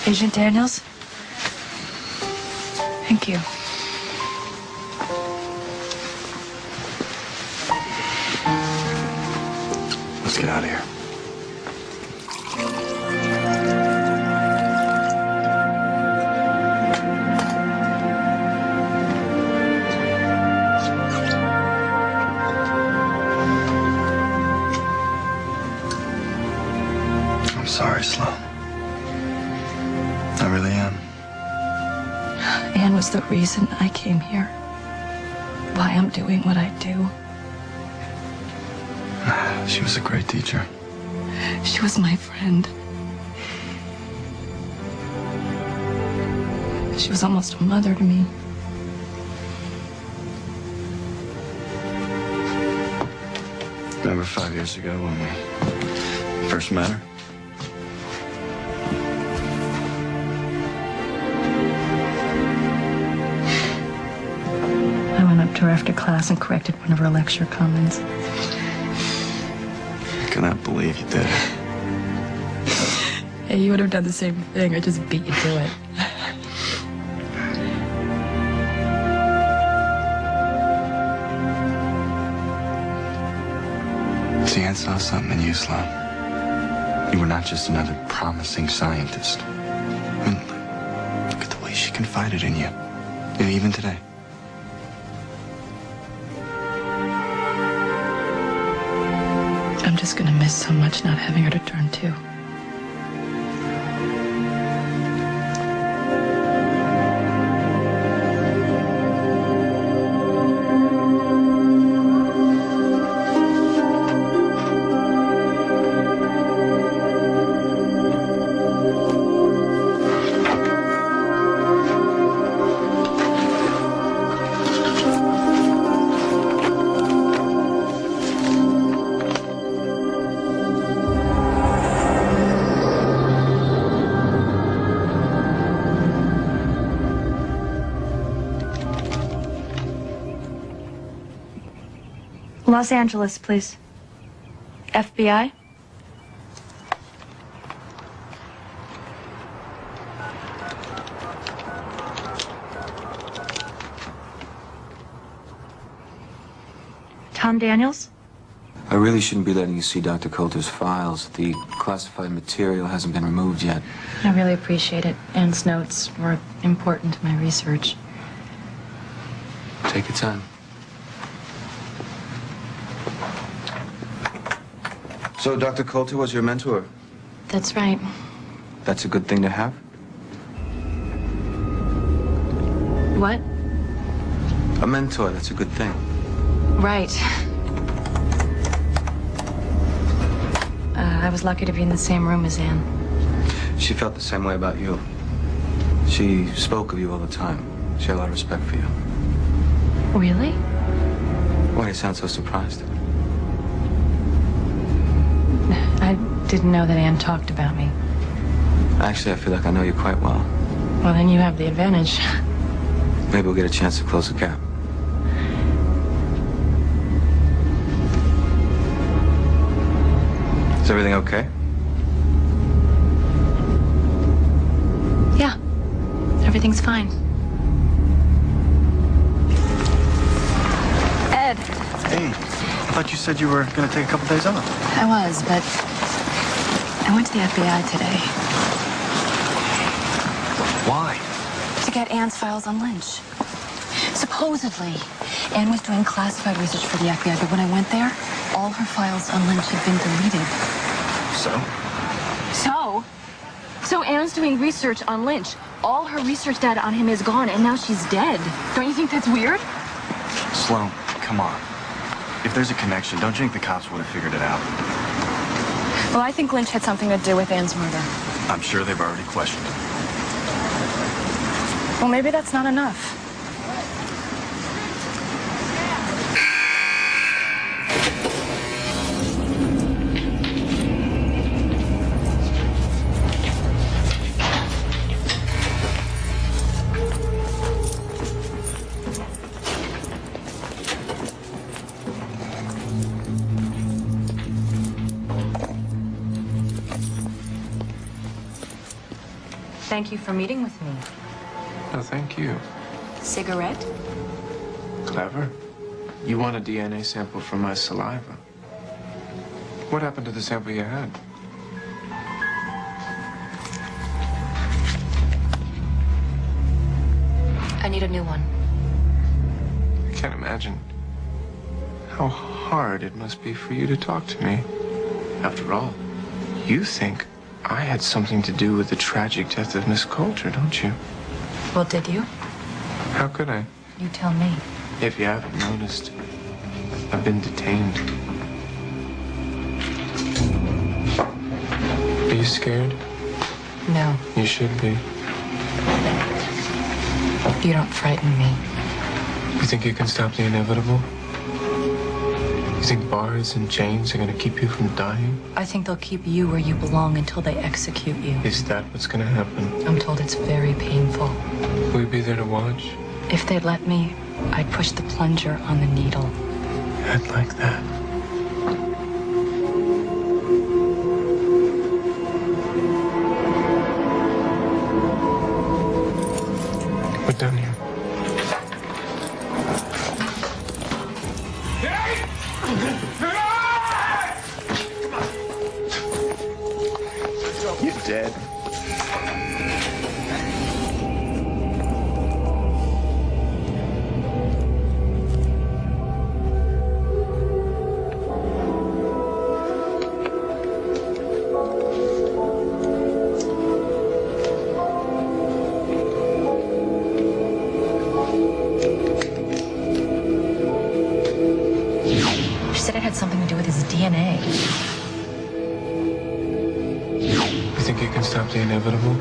Agent Daniels? Thank you. Let's get out of here. I'm sorry, Sloan. I really am. Anne was the reason I came here. Why I'm doing what I do. She was a great teacher. She was my friend. She was almost a mother to me. Remember 5 years ago when we first met her? I went up to her after class and corrected one of her lecture comments. I cannot believe you did it. Hey, you would have done the same thing. I just beat you to it. See, Anne saw something in you, Sloan. You were not just another promising scientist. I mean, look at the way she confided in you. And even today. I'm just gonna miss so much not having her to turn to. Los Angeles, please. FBI? Tom Daniels? I really shouldn't be letting you see Dr. Coulter's files. The classified material hasn't been removed yet. I really appreciate it. Anne's notes were important to my research. Take your time. So Dr. Coulter was your mentor? That's right. That's a good thing to have? What? A mentor, that's a good thing. Right. I was lucky to be in the same room as Anne. She felt the same way about you. She spoke of you all the time. She had a lot of respect for you. Really? Why do you sound so surprised? I didn't know that Anne talked about me. Actually, I feel like I know you quite well. Well, then you have the advantage. Maybe we'll get a chance to close the gap. Is everything okay? Yeah. Everything's fine. Ed. Hey, I thought you said you were going to take a couple days off. I was, but I went to the FBI today. Why? To get Anne's files on Lynch. Supposedly, Anne was doing classified research for the FBI, but when I went there, all her files on Lynch had been deleted. So Anne's doing research on Lynch. All her research data on him is gone, and now she's dead. Don't you think that's weird? Sloan, come on. If there's a connection, don't you think the cops would have figured it out? Well, I think Lynch had something to do with Anne's murder. I'm sure they've already questioned him. Well, maybe that's not enough. Thank you for meeting with me. No, thank you. Cigarette? Clever. You want a DNA sample from my saliva. What happened to the sample you had? I need a new one. I can't imagine how hard it must be for you to talk to me. After all, you think I had something to do with the tragic death of Miss Coulter, don't you? Well, did you? How could I? You tell me. If you haven't noticed, I've been detained. Are you scared? No, You should be. you don't frighten me. You think you can stop the inevitable? You think bars and chains are gonna keep you from dying? I think they'll keep you where you belong until they execute you. Is that what's gonna happen? I'm told it's very painful. Will you be there to watch? If they'd let me, I'd push the plunger on the needle. I'd like that. Put down here. You dead? She said it had something to do with his DNA. You think you can stop the inevitable?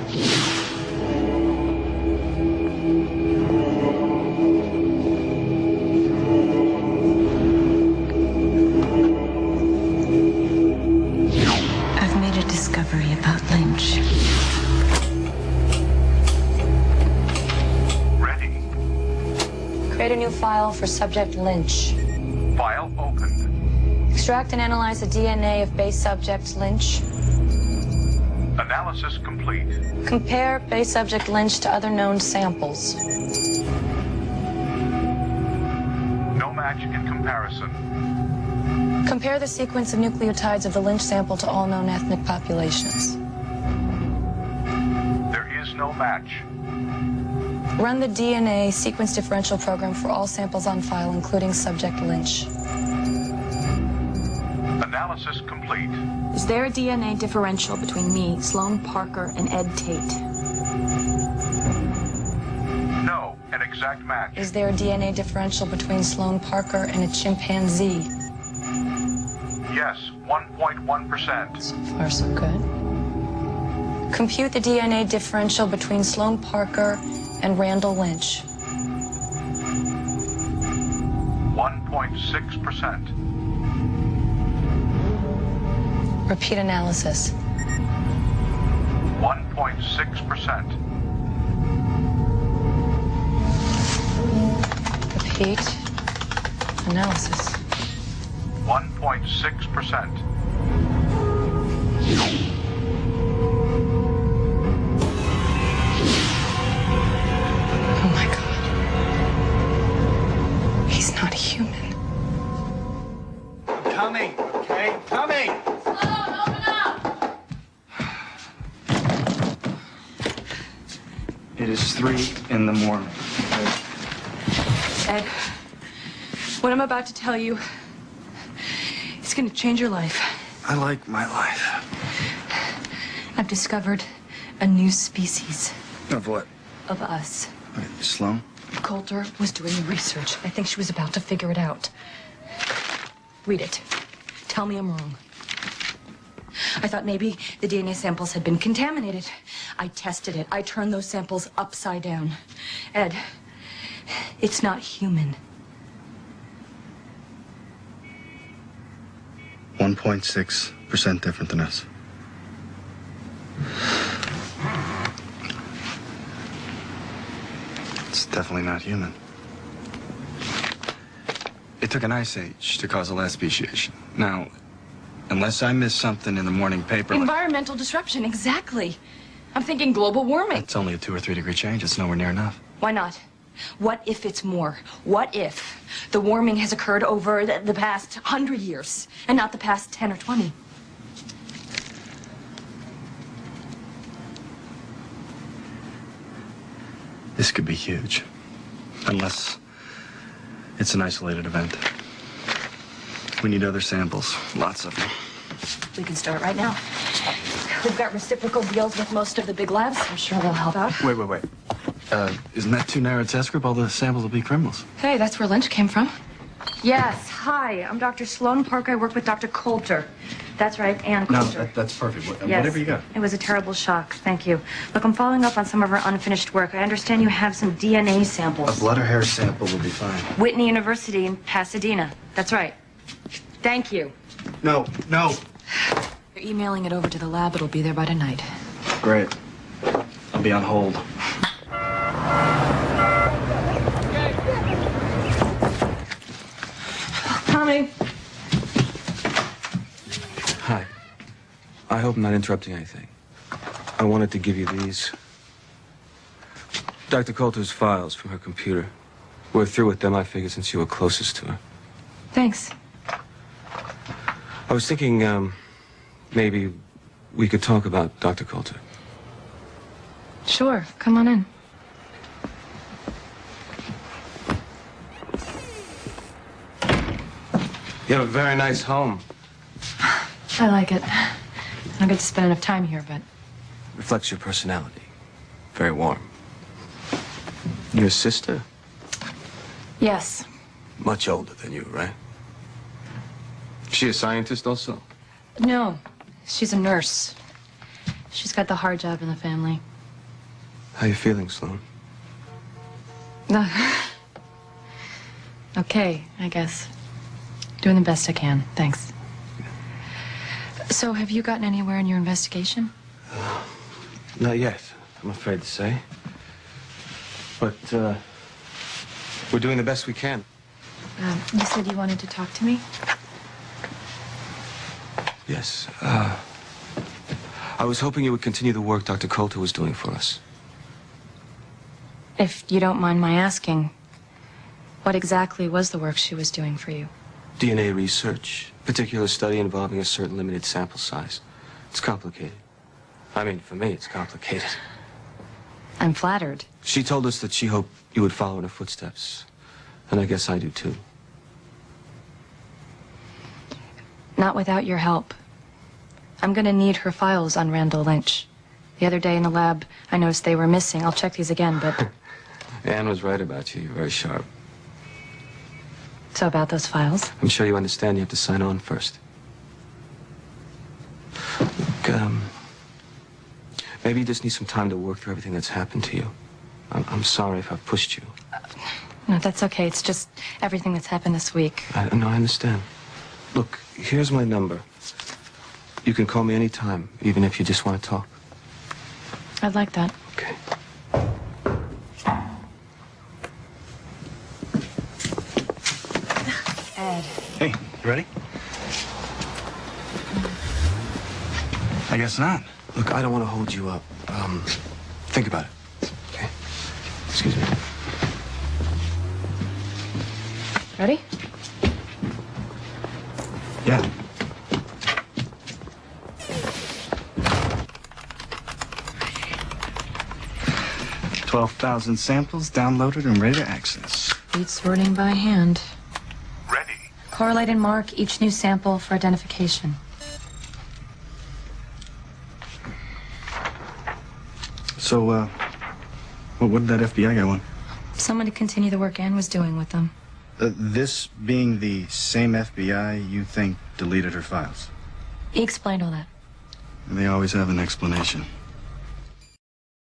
I've made a discovery about Lynch. Ready. Create a new file for subject Lynch. File opened. Extract and analyze the DNA of base subject Lynch. Analysis complete. Compare base subject Lynch to other known samples. No match in comparison. Compare the sequence of nucleotides of the Lynch sample to all known ethnic populations. There is no match. Run the DNA sequence differential program for all samples on file, including subject Lynch. Analysis complete. Is there a DNA differential between me, Sloane Parker, and Ed Tate? No, an exact match. Is there a DNA differential between Sloane Parker and a chimpanzee? Yes, 1.1%. So far, so good. Compute the DNA differential between Sloane Parker and Randall Lynch. 1.6%. Repeat analysis. 1.6%. Repeat analysis. 1.6%. Oh my God. He's not human. Coming, okay? Coming! It is 3 in the morning. Ed, what I'm about to tell you is going to change your life. I like my life. I've discovered a new species Of what? of us. Okay, Sloan? Coulter was doing research. I think she was about to figure it out. Read it. Tell me I'm wrong. I thought maybe the DNA samples had been contaminated. I tested it. I turned those samples upside down. Ed, it's not human. 1.6% different than us. It's definitely not human. It took an ice age to cause a last speciation. Now, unless I missed something in the morning paper... Environmental disruption, exactly. I'm thinking global warming. It's only a 2 or 3 degree change. It's nowhere near enough. Why not? What if it's more? What if the warming has occurred over the past 100 years and not the past 10 or 20? This could be huge. Unless it's an isolated event. We need other samples. Lots of them. We can start right now. We've got reciprocal deals with most of the big labs. I'm sure they'll help out. Wait. Isn't that too narrow a test group? All the samples will be criminals. Hey, that's where Lynch came from. Yes, hi. I'm Dr. Sloan Park. I work with Dr. Coulter. That's right, Ann Coulter. No, that's perfect. Yes. Whatever you got. It was a terrible shock. Thank you. Look, I'm following up on some of our unfinished work. I understand you have some DNA samples. A blood or hair sample will be fine. Whitney University in Pasadena. That's right. Thank you. No. They're emailing it over to the lab. It'll be there by tonight. Great. I'll be on hold. Coming. Hi. I hope I'm not interrupting anything. I wanted to give you these. Dr. Coulter's files from her computer. We're through with them, I figured, since you were closest to her. Thanks. I was thinking, maybe we could talk about Dr. Coulter. Sure. Come on in. You have a very nice home. I like it. I don't get to spend enough time here, but... Reflects your personality. Very warm. Your sister? Yes. Much older than you, right? She a scientist also? No. She's a nurse. She's got the hard job in the family. How you feeling, Sloan? Okay, I guess. Doing the best I can. Thanks. So, have you gotten anywhere in your investigation? Not yet, I'm afraid to say. But, we're doing the best we can. You said you wanted to talk to me? Yes, I was hoping you would continue the work Dr. Coulter was doing for us. If you don't mind my asking, what exactly was the work she was doing for you? DNA research, particular study involving a certain limited sample size. It's complicated. I mean, for me, it's complicated. I'm flattered. She told us that she hoped you would follow in her footsteps. And I guess I do, too. Not without your help. I'm gonna need her files on Randall Lynch. The other day in the lab, I noticed they were missing. I'll check these again, but... Anne was right about you. You're very sharp. So about those files? I'm sure you understand you have to sign on first. Look, maybe you just need some time to work through everything that's happened to you. I'm sorry if I've pushed you. No, that's okay. It's just everything that's happened this week. No, I understand. Look, here's my number. You can call me anytime, even if you just want to talk. I'd like that. Okay. Ed. Hey, you ready? I guess not. Look, I don't want to hold you up. Think about it. Okay? Excuse me. Ready? Yeah. $12,000 samples downloaded and ready to access. Beat sorting by hand. Ready. Correlate and mark each new sample for identification. So, what did that FBI guy want? Someone to continue the work Ann was doing with them. This being the same FBI you think deleted her files? He explained all that. They always have an explanation.